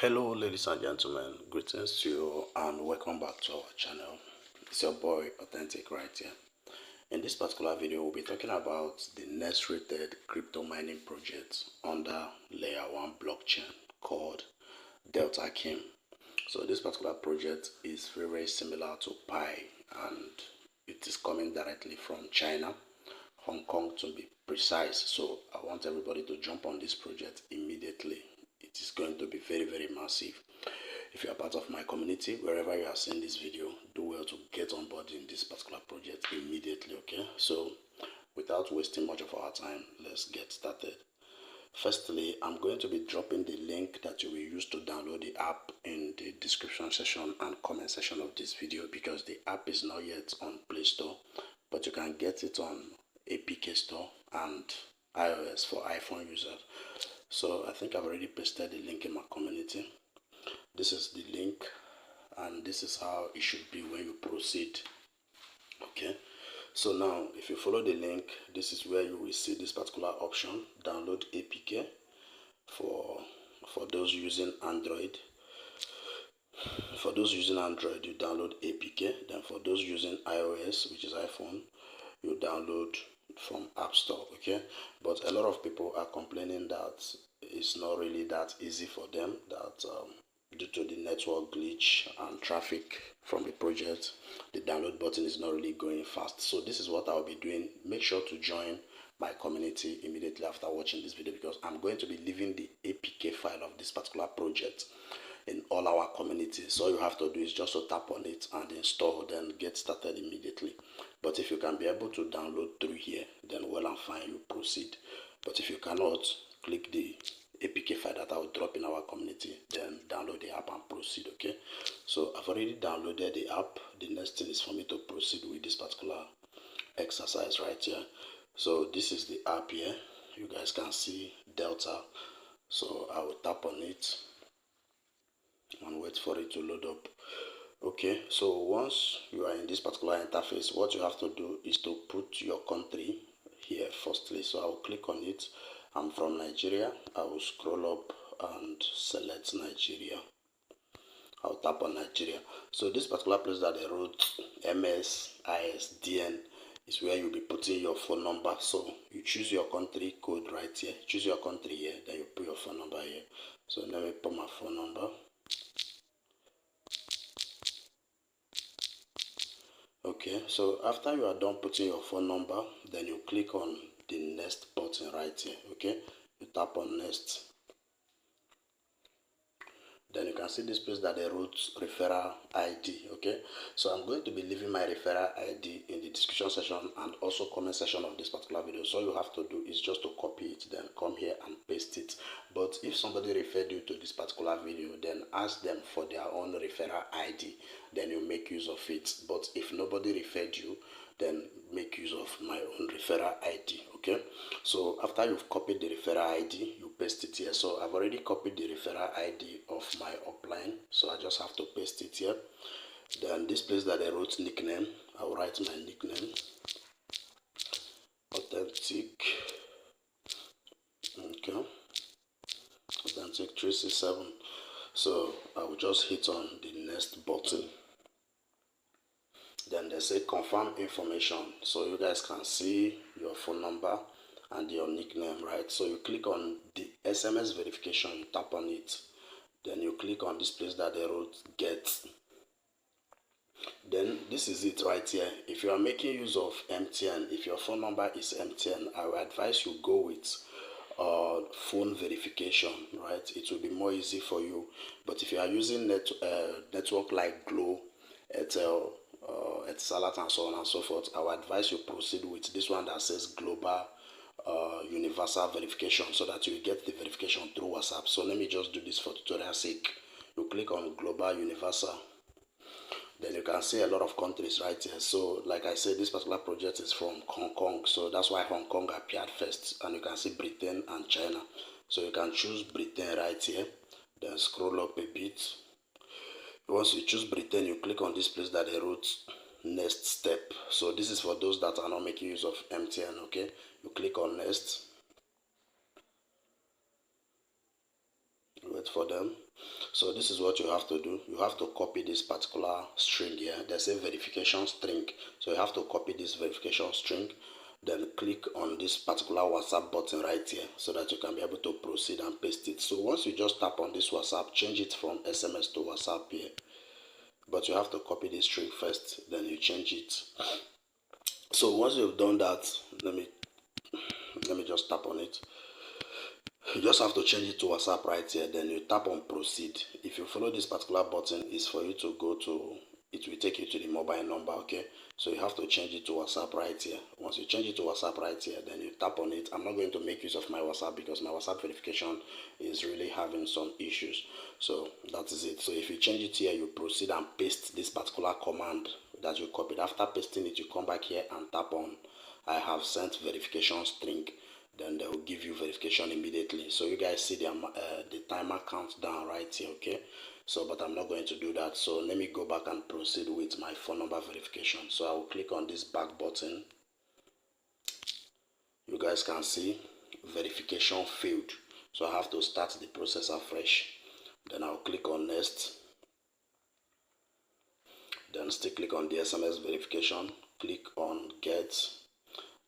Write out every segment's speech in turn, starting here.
Hello ladies and gentlemen, greetings to you and welcome back to our channel. It's your boy Authentic right here. In this particular video we'll be talking about the next rated crypto mining project under layer 1 blockchain called Delta Kim. So this particular project is very similar to Pi and it is coming directly from China, Hong Kong to be precise. So I want everybody to jump on this project immediately. It is going to be very massive. If you are part of my community, wherever you are seeing this video, do well to get on board in this particular project immediately, okay? So without wasting much of our time, let's get started. Firstly, I'm going to be dropping the link that you will use to download the app in the description section and comment section of this video, because the app is not yet on Play Store, but you can get it on APK Store and iOS for iPhone users. So I think I've already pasted the link in my community. This is the link and this is how it should be when you proceed. Okay, so now if you follow the link, this is where you will see this particular option, download APK for those using Android. For those using Android, you download APK. Then for those using iOS, which is iPhone, you download from App Store. Okay, but a lot of people are complaining that it's not really that easy for them, that due to the network glitch and traffic from the project, the download button is not really going fast. So this is what I'll be doing. Make sure to join my community immediately after watching this video, because I'm going to be leaving the APK file of this particular project in all our communities. So all you have to do is just to tap on it and install, then get started immediately. But if you can be able to download through here, then well and fine, you proceed. But if you cannot, click the APK file that I will drop in our community, then download the app and proceed. Okay, so I've already downloaded the app. The next thing is for me to proceed with this particular exercise right here. So this is the app here. You guys can see Delta. So I will tap on it and wait for it to load up. Okay, so once you are in this particular interface, what you have to do is to put your country here firstly. So I will click on it. I'm from Nigeria. I will scroll up and select Nigeria. I'll tap on Nigeria. So this particular place that they wrote MSISDN is where you'll be putting your phone number. So you choose your country code right here. Choose your country here, then you put your phone number here. So let me put my phone number. Okay, so after you are done putting your phone number, then you click on the next button right here. Okay, you tap on next. Then you can see this place that they wrote referral ID. Okay, so I'm going to be leaving my referral ID in the description section and also comment section of this particular video. So all you have to do is just to copy it, then come here and paste it. But if somebody referred you to this particular video, then ask them for their own referral ID, then you make use of it. But if nobody referred you, then make use of my own referral ID. Okay, so after you've copied the referral ID, you paste it here. So I've already copied the referral ID of my upline, so I just have to paste it here. Then this place that I wrote nickname, I'll write my nickname, Authentic. Okay, Authentic 367. So I will just hit on the next button. Then they say confirm information, so you guys can see your phone number and your nickname, right? So you click on the SMS verification, you tap on it, then you click on this place that they wrote get. Then this is it right here. If you are making use of MTN, if your phone number is MTN, I will advise you go with phone verification, right? It will be more easy for you. But if you are using network like Glo, Airtel, Etisalat and so on and so forth, I will advise you proceed with this one that says global universal verification, so that you get the verification through WhatsApp. So let me just do this for tutorial sake. You click on global universal, then you can see a lot of countries right here. So like I said, this particular project is from Hong Kong, so that's why Hong Kong appeared first, and you can see Britain and China. So you can choose Britain right here, then scroll up a bit. Once you choose Britain, you click on this place that they wrote next step. So this is for those that are not making use of MTN. Okay, you click on next. wait for them. So this is what you have to do. You have to copy this particular string here. There's a verification string, so you have to copy this verification string, then click on this particular WhatsApp button right here so that you can be able to proceed and paste it. So once you just tap on this WhatsApp, change it from SMS to WhatsApp here, but you have to copy this string first, then you change it. So once you've done that, let me just tap on it. You just have to change it to WhatsApp right here, then you tap on proceed. If you follow this particular button, is for you to go to, it will take you to the mobile number, okay? So you have to change it to WhatsApp right here. Once you change it to WhatsApp right here, then you tap on it. I'm not going to make use of my WhatsApp because my WhatsApp verification is really having some issues. So that is it. So if you change it here, you proceed and paste this particular command that you copied. After pasting it, you come back here and tap on I have sent verification string. Then they will give you verification immediately. So you guys see the timer countdown right here, okay? So, but I'm not going to do that. So let me go back and proceed with my phone number verification. So I will click on this back button. You guys can see verification failed. So I have to start the process afresh. Then I'll click on next. Then still click on the SMS verification. Click on get.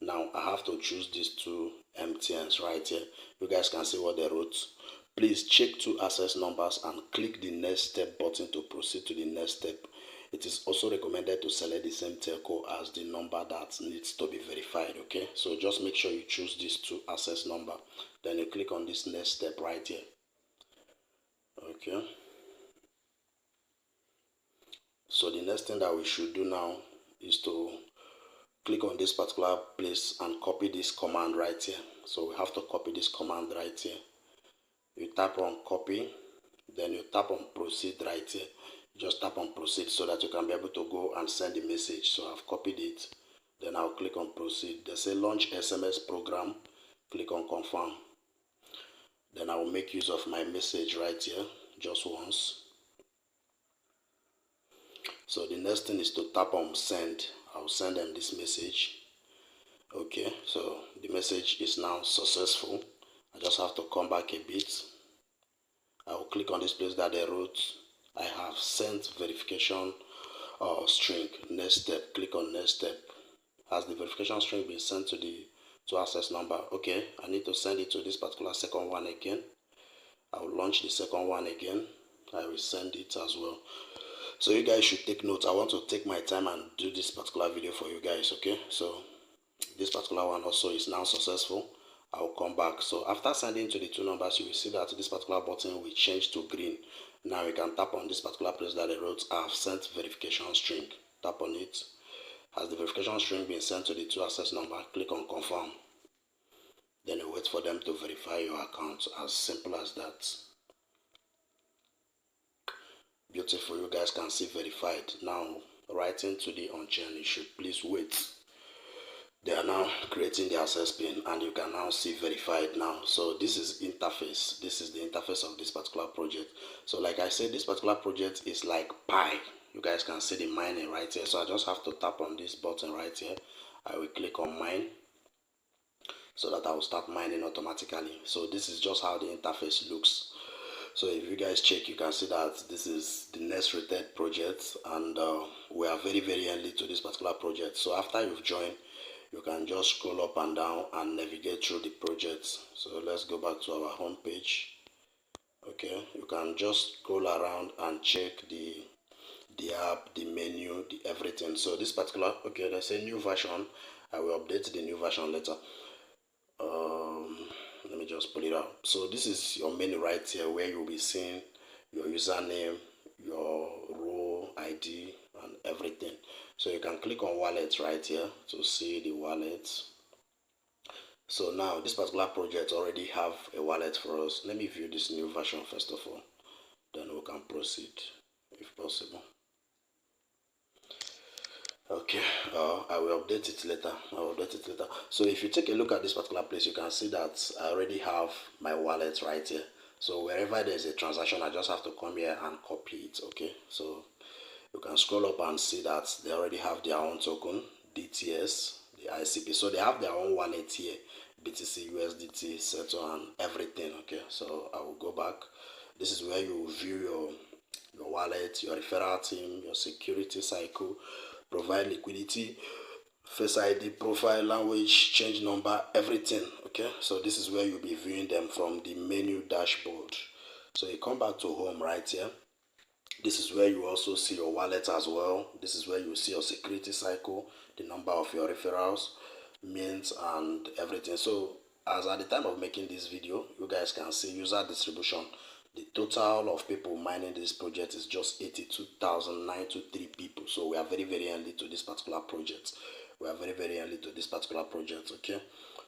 Now I have to choose these two MTNs right here. You guys can see what they wrote. Please check two access numbers and click the next step button to proceed to the next step. It is also recommended to select the same telco as the number that needs to be verified, okay? So just make sure you choose these two access number. Then you click on this next step right here. Okay. So the next thing that we should do now is to click on this particular place and copy this command right here. So we have to copy this command right here. You tap on copy, then you tap on proceed right here. Just tap on proceed so that you can be able to go and send the message. So I've copied it. Then I'll click on proceed. They say launch SMS program. Click on confirm. Then I will make use of my message right here just once. So the next thing is to tap on send. I'll send them this message. Okay, so the message is now successful. I just have to come back a bit. I will click on this place that they wrote I have sent verification string. Next step. Click on next step. Has the verification string been sent to the access number? Okay, I need to send it to this particular second one again. I will launch the second one again. I will send it as well. So you guys should take note. I want to take my time and do this particular video for you guys, okay? So this particular one also is now successful. I will come back. So after sending to the two numbers, you will see that this particular button will change to green. Now you can tap on this particular place that they wrote I have sent verification string. Tap on it. Has the verification string been sent to the two access number? Click on confirm. Then you wait for them to verify your account. As simple as that. Beautiful. You guys can see verified. Now writing to the on-chain, you should please wait. They are now creating the access pin and you can now see verified now. So this is interface. This is the interface of this particular project. So like I said, this particular project is like Pi. You guys can see the mining right here. So I just have to tap on this button right here. I will click on mine so that I will start mining automatically. So this is just how the interface looks. So if you guys check, you can see that this is the next rated project and we are very early to this particular project. So after you've joined, you can just scroll up and down and navigate through the project. So let's go back to our home page. Okay, you can just scroll around and check the app, the menu, the everything. So this particular, okay, there's a new version. I will update the new version later. Let me just pull it out. So this is your menu right here where you'll be seeing your username, your role ID and everything. So you can click on wallet right here to see the wallet. So now this particular project already have a wallet for us. Let me view this new version first of all, then we can proceed if possible. Okay, I will update it later. So if you take a look at this particular place, you can see that I already have my wallet right here. So wherever there's a transaction, I just have to come here and copy it. Okay, so you can scroll up and see that they already have their own token, DTS, the ICP. So they have their own wallet here, BTC, USDT, Settle and everything. Okay, so I will go back. This is where you view your wallet, your referral team, your security cycle, provide liquidity, face ID, profile, language, change number, everything. Okay, so this is where you'll be viewing them from the menu dashboard. So you come back to home right here. This is where you also see your wallet as well. This is where you see your security cycle, the number of your referrals, mints, and everything. So as at the time of making this video, you guys can see user distribution. The total of people mining this project is just 82,923 people. So we are very, very early to this particular project. We are very, very early to this particular project. Okay,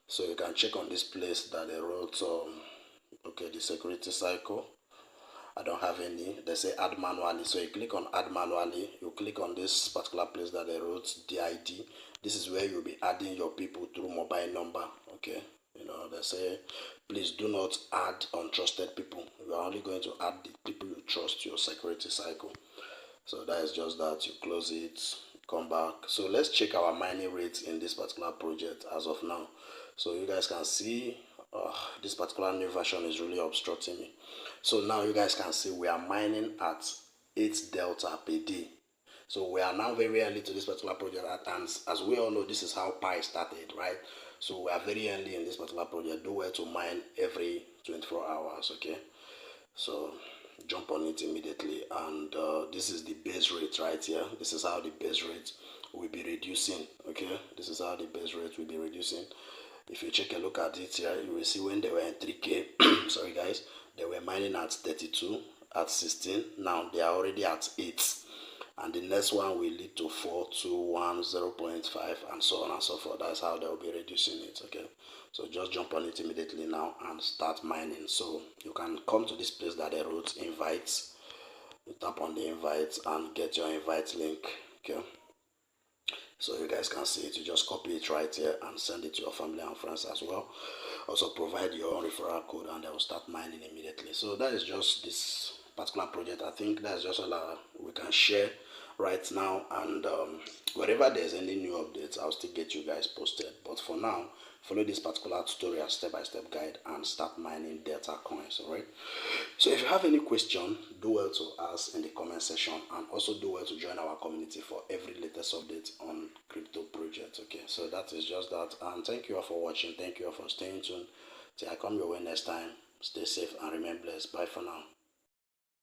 so you can check on this place that they wrote okay, the security cycle. I don't have any. They say add manually. So you click on add manually. You click on this particular place that they wrote DID. This is where you'll be adding your people through mobile number. Okay. You know, they say please do not add untrusted people. You are only going to add the people you trust to your security cycle. So that is just that. You close it, come back. So let's check our mining rates in this particular project as of now. So you guys can see this particular new version is really obstructing me. So now you guys can see we are mining at 8 delta per day. So we are now very early to this particular project, and as we all know, this is how Pi started, right? So we are very early in this particular project. Do well to mine every 24 hours, okay? So jump on it immediately, and this is the base rate right here. This is how the base rate will be reducing, okay? This is how the base rate will be reducing. If you check a look at it here, you will see when they were in 3K, sorry guys, they were mining at 32, at 16, now they are already at 8. And the next one will lead to 4, 2, 1, 0.5, and so on and so forth. That's how they'll be reducing it, okay? So just jump on it immediately now and start mining. So you can come to this place that they wrote invites. You tap on the invites and get your invite link, okay? So you guys can see it. You just copy it right here and send it to your family and friends as well. Also provide your own referral code and they will start mining immediately. So that is just this particular project. I think that's just all we can share right now, and wherever there's any new updates, I'll still get you guys posted. But for now, follow this particular tutorial step-by-step guide and start mining Delta coins. All right, so if you have any question, do well to ask in the comment section, and also do well to join our community for every latest update on crypto projects. Okay, so that is just that, and thank you all for watching. Thank you all for staying tuned till I come your way next time. Stay safe and remain blessed. Bye for now.